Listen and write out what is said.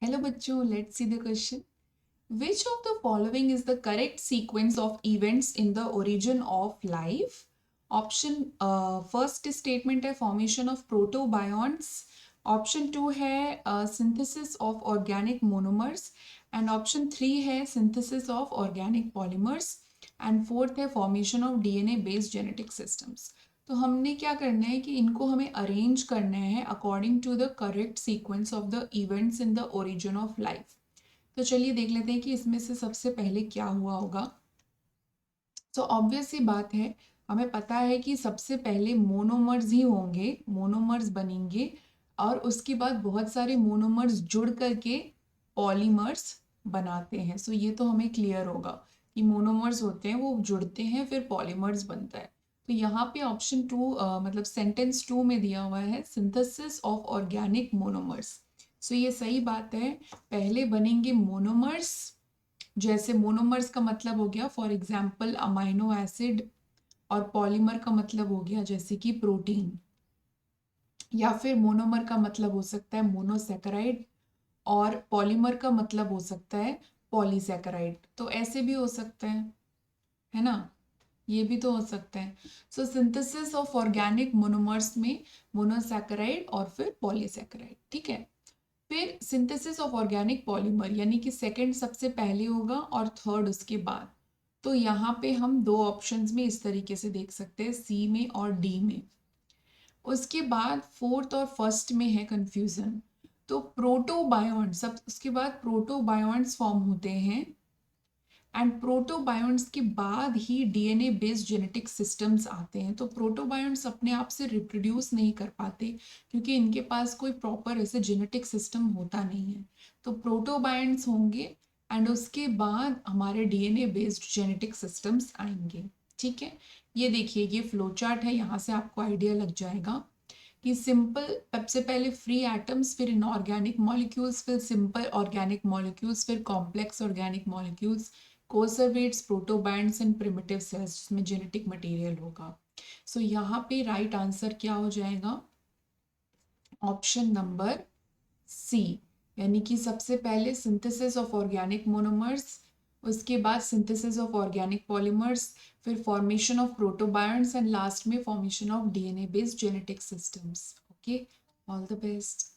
Hello बच्चों, let's see the question. Which of the following is the correct sequence of events in the origin of life? Option first statement है formation of protobions. Option 2 है synthesis of organic monomers and option 3 है synthesis of organic polymers and fourth है formation of DNA based genetic systems. तो हमने क्या करना है कि इनको हमें अरेंज करना है according to the correct sequence of the events in the origin of life. तो चलिए देख लेते हैं कि इसमें से सबसे पहले क्या हुआ होगा. तो ऑब्वियस सी बात है, हमें पता है कि सबसे पहले मोनोमर्स ही होंगे, मोनोमर्स बनेंगे और उसके बाद बहुत सारे मोनोमर्स जुड़ करके पॉलीमर्स बनाते हैं. सो ये तो हमें क्लियर होगा कि मोनोमर्स होते हैं वो जुड़ते हैं फिर पॉलीमर्स बनता है. तो यहाँ पे ऑप्शन 2 मतलब सेंटेंस 2 में दिया हुआ है सिंथेसिस ऑफ ऑर्गेनिक मोनोमर्स. सो ये सही बात है, पहले बनेंगे मोनोमर्स. जैसे मोनोमर्स का मतलब हो गया फॉर एग्जाम्पल अमाइनो एसिड और पॉलीमर का मतलब हो गया जैसे कि प्रोटीन, या फिर मोनोमर का मतलब हो सकता है मोनोसेकेराइड और पॉलीमर का मतलब हो सकता है पॉलीसेकेराइड. तो ऐसे भी हो सकता है ना, ये भी तो हो सकता है. सो सिंथेसिस ऑफ ऑर्गेनिक मोनोमर्स में मोनोसेकेराइड और फिर पॉलीसेकेराइड. ठीक है. फिर सिंथेसिस ऑफ ऑर्गेनिक पॉलीमर यानी कि सेकंड सबसे पहले होगा और थर्ड उसके बाद. तो यहाँ पे हम दो ऑप्शंस में इस तरीके से देख सकते हैं, सी में और डी में. उसके बाद फोर्थ और फर्स्ट में है कंफ्यूजन. तो प्रोटोबायोन सब उसके बाद प्रोटोबायोन्स फॉर्म होते हैं एंड प्रोटोबायोन्स के बाद ही डीएनए बेस्ड जेनेटिक सिस्टम्स आते हैं. तो प्रोटोबायोन्स अपने आप से रिप्रोड्यूस नहीं कर पाते क्योंकि इनके पास कोई प्रॉपर ऐसे जेनेटिक सिस्टम होता नहीं है. तो प्रोटोबायोन्स होंगे एंड उसके बाद हमारे डीएनए बेस्ड जेनेटिक सिस्टम्स आएंगे. ठीक है. ये देखिए, ये फ्लो चार्ट है, यहाँ से आपको आइडिया लग जाएगा कि सिंपल सबसे पहले फ्री एटम्स, फिर इनऑर्गेनिक मॉलिक्यूल्स, फिर सिंपल ऑर्गेनिक मॉलिक्यूल्स, फिर complex organic molecules, coacervates, protobionts and primitive cells जिसमें जेनेटिक मटेरियल होगा. सो यहाँ पे राइट आंसर क्या हो जाएगा, ऑप्शन नंबर सी. यानी कि सबसे पहले सिंथेसिस ऑफ ऑर्गेनिक मोनोमर्स, उसके बाद सिंथेसिस ऑफ ऑर्गेनिक पॉलीमर्स, फिर फॉर्मेशन ऑफ प्रोटोबायंट्स एंड लास्ट में formation of DNA based genetic systems. Okay, all the best.